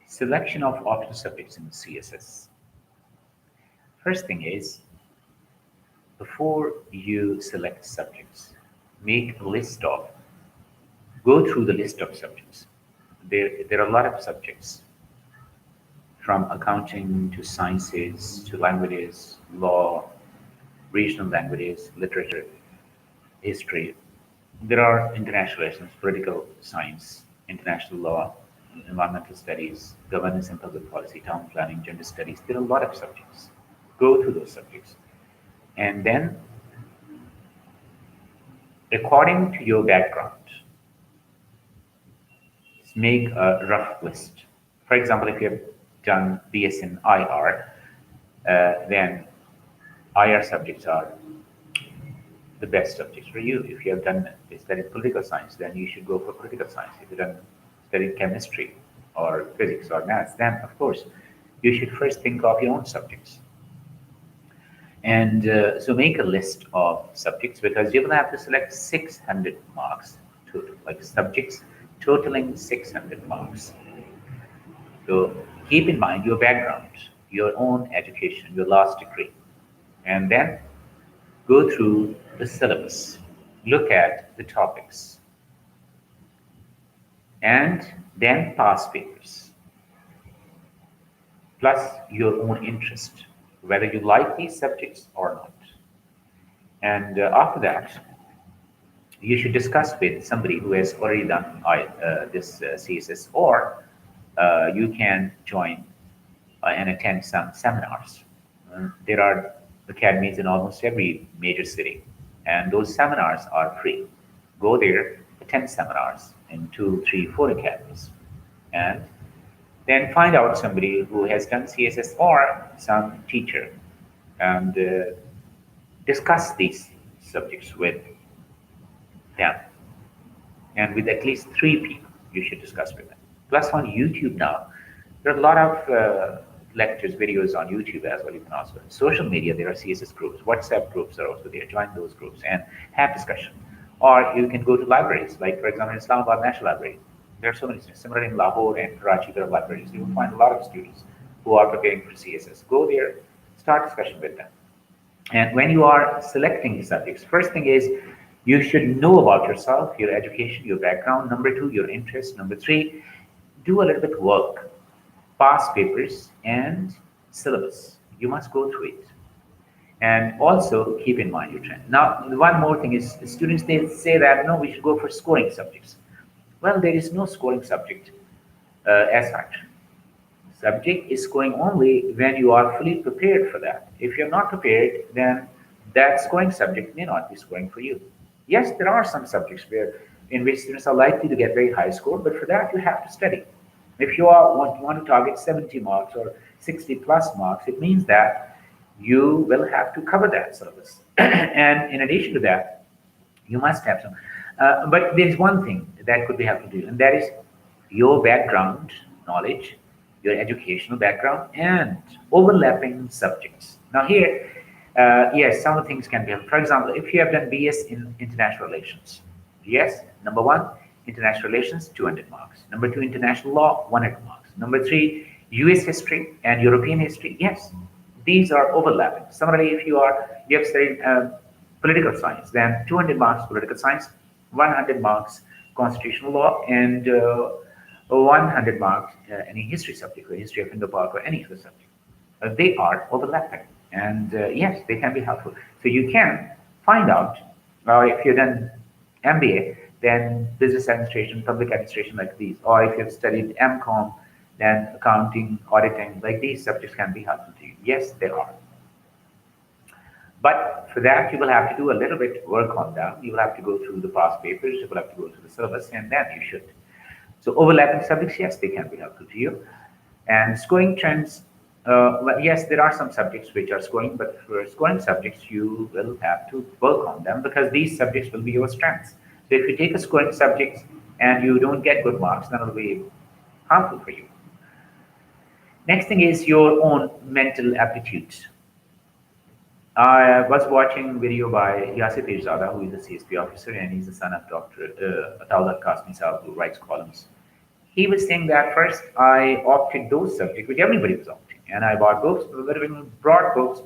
Selection of optional subjects in CSS. First thing is, before you select subjects, make a list of, go through the list of subjects. There are a lot of subjects, from accounting to sciences to languages, law, regional languages, literature, history. There are international relations, political science, international law, environmental studies, governance and public policy, town planning, gender studies. There are a lot of subjects. Go through those subjects. And then, according to your background, make a rough list. For example, if you have done BS in IR, then IR subjects are the best subjects for you. If you have done studied political science, then you should go for political science. If you've done studied chemistry or physics or maths, then of course you should first think of your own subjects. And so make a list of subjects, because you will have to select 600 marks total, like subjects totaling 600 marks. So keep in mind your background, your own education, your last degree, and then go through the syllabus, look at the topics, and then past papers, plus your own interest, whether you like these subjects or not. And after that, you should discuss with somebody who has already done this CSS, or you can join and attend some seminars. There are academies in almost every major city, and those seminars are free. Go there, attend seminars in 2, 3, 4 academies, and then find out somebody who has done CSS or some teacher, and discuss these subjects with them. And with at least 3 people, you should discuss with them. Plus, on YouTube now, there are a lot of lectures, videos on YouTube as well. You can also, social media, there are CSS groups, WhatsApp groups are also there. Join those groups and have discussion. Or you can go to libraries, like, for example, in Islamabad National Library. There are so many students. Similarly, in Lahore and Karachi, there are libraries. You will find a lot of students who are preparing for CSS. Go there, start discussion with them. And when you are selecting subjects, first thing is you should know about yourself, your education, your background. Number 2, your interests. Number 3, do a little bit work, past papers and syllabus. You must go through it. And also keep in mind your trend. Now, one more thing is, students, they say that, no, we should go for scoring subjects. Well, there is no scoring subject as such. Subject is scoring only when you are fully prepared for that. If you're not prepared, then that scoring subject may not be scoring for you. Yes, there are some subjects in which students are likely to get very high score, but for that you have to study. If you want to target 70 marks or 60 plus marks, it means that you will have to cover that syllabus. And in addition to that, you must have some. But there's one thing that could be helpful to you, and that is your background knowledge, your educational background, and overlapping subjects. Now here, yes, some of the things can be helpful. For example, if you have done BS in international relations, yes, number 1, international relations, 200 marks. Number 2, international law, 100 marks. Number 3, US history and European history, yes, these are overlapping. Similarly, if you have studied political science, then 200 marks political science, 100 marks constitutional law, and 100 marks any history subject, or history of Indo-Pak, or any other subject. They are overlapping, and yes, they can be helpful. So you can find out, if you've done MBA, then business administration, public administration, like these, or if you've studied MCOM, then accounting, auditing, like these subjects can be helpful to you. Yes, they are. But for that, you will have to do a little bit work on them. You will have to go through the past papers, you will have to go through the syllabus, and then you should. So overlapping subjects, yes, they can be helpful to you. And scoring trends, well, yes, there are some subjects which are scoring, but for scoring subjects, you will have to work on them, because these subjects will be your strengths. So if you take a scoring subject and you don't get good marks, then it will be harmful for you. Next thing is your own mental aptitude. I was watching video by Yasir Pirzada, who is a CSP officer, and he's the son of Dr. Ataullah Kasmi Saab, who writes columns. He was saying that first I opted those subjects which everybody was opting, and I bought books,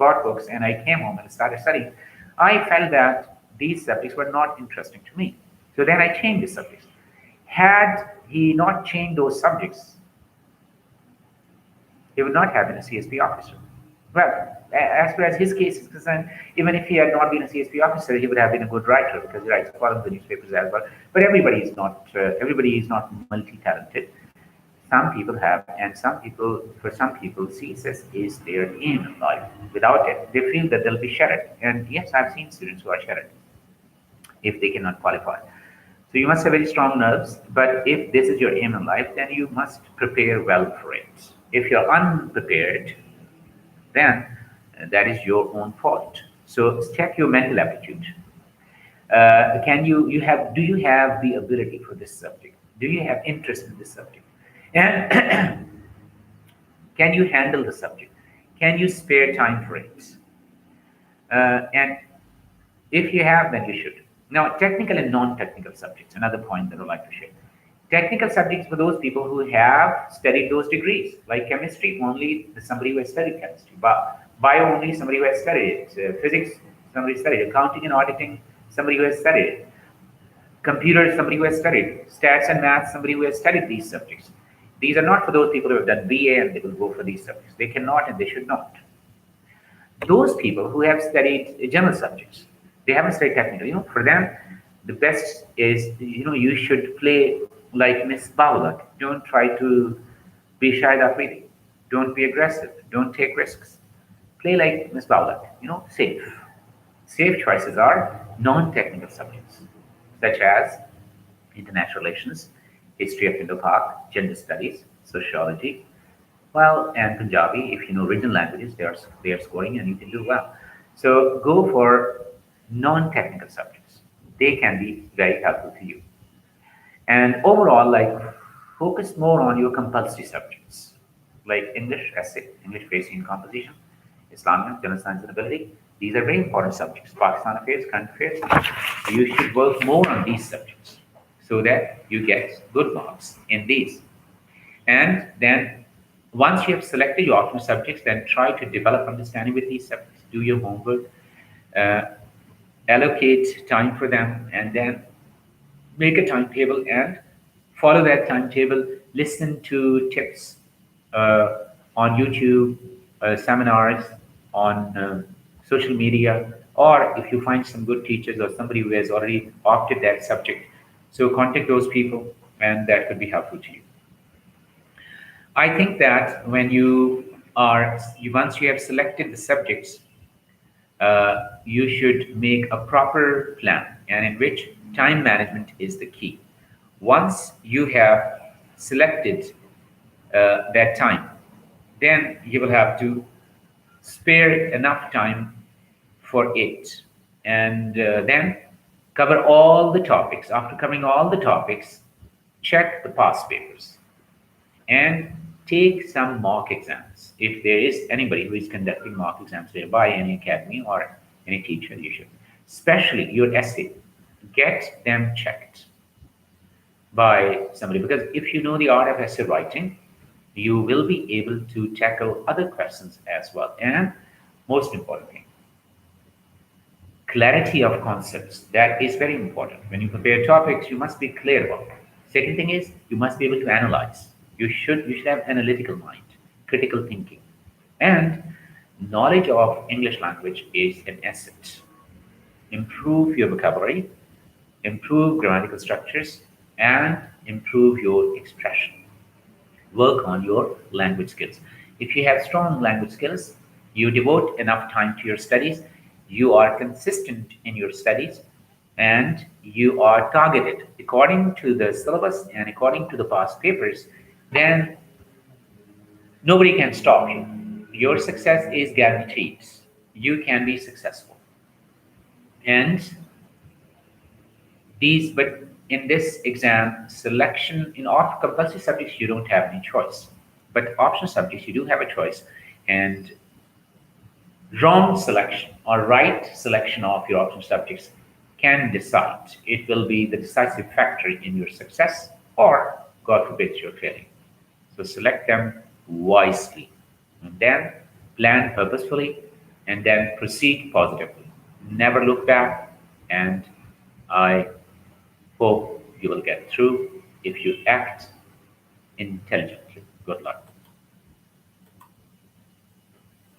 bought books, and I came home and started studying. I felt that these subjects were not interesting to me, so then I changed the subjects. Had he not changed those subjects, he would not have been a CSP officer. Well, as far as his case is concerned, even if he had not been a CSP officer, he would have been a good writer because he writes columns in newspapers as well. But everybody is not multi-talented. Some people have, and for some people, CSS is their aim in life. Without it, they feel that they'll be shattered. And yes, I've seen students who are shattered if they cannot qualify. So you must have very strong nerves, but if this is your aim in life, then you must prepare well for it. If you're unprepared, then that is your own fault. So check your mental aptitude. Do you have the ability for this subject? Do you have interest in this subject? And can you handle the subject? Can you spare time for it? And if you have, then you should. Now, technical and non-technical subjects, another point that I'd like to share. Technical subjects for those people who have studied those degrees, like chemistry, only somebody who has studied chemistry. But bio, only somebody who has studied it. Physics, somebody studied it. Accounting and auditing, somebody who has studied it. Computers, somebody who has studied it. Stats and math, somebody who has studied these subjects. These are not for those people who have done BA and they will go for these subjects. They cannot and they should not. Those people who have studied general subjects, they haven't studied technical. For them, the best is, you should play like Miss Baulag. Don't try to be shy of reading. Don't be aggressive. Don't take risks. Play like Miss Baulag. Safe. Safe choices are non-technical subjects, such as international relations, history of Indo-Pak, gender studies, sociology, and Punjabi. If you know regional languages, they are scoring and you can do well. So go for non-technical subjects. They can be very helpful to you. And overall, focus more on your compulsory subjects, like English, essay, English basic and composition, Islamic, general science and ability. These are very important subjects. Pakistan affairs, current affairs. You should work more on these subjects so that you get good marks in these. And then once you have selected your optional subjects, then try to develop understanding with these subjects. Do your homework, allocate time for them, and then make a timetable and follow that timetable. Listen to tips on YouTube, seminars, on social media, or if you find some good teachers or somebody who has already opted that subject, so contact those people and that could be helpful to you. I think that once you have selected the subjects, you should make a proper plan, and in which time management is the key. Once you have selected that time, then you will have to spare enough time for it, and then cover all the topics. After covering all the topics, check the past papers and take some mock exams. If there is anybody who is conducting mock exams by any academy or any teacher, you should. Especially your essay, get them checked by somebody, because if you know the art of essay writing, you will be able to tackle other questions as well. And most importantly, clarity of concepts. That is very important. When you compare topics, you must be clear about it. Second thing is you must be able to analyze. You should have analytical mind, critical thinking, and knowledge of English language is an asset. Improve your vocabulary, improve grammatical structures, and improve your expression. Work on your language skills. If you have strong language skills, you devote enough time to your studies, you are consistent in your studies, and you are targeted according to the syllabus and according to the past papers, then nobody can stop you. Your success is guaranteed. You can be successful. And but in this exam selection, in all compulsory subjects, you don't have any choice. But optional subjects, you do have a choice. And wrong selection or right selection of your optional subjects can decide. It will be the decisive factor in your success or God forbid you're failing. So select them wisely, and then plan purposefully, and then proceed positively. Never look back, and I hope you will get through if you act intelligently. Good luck.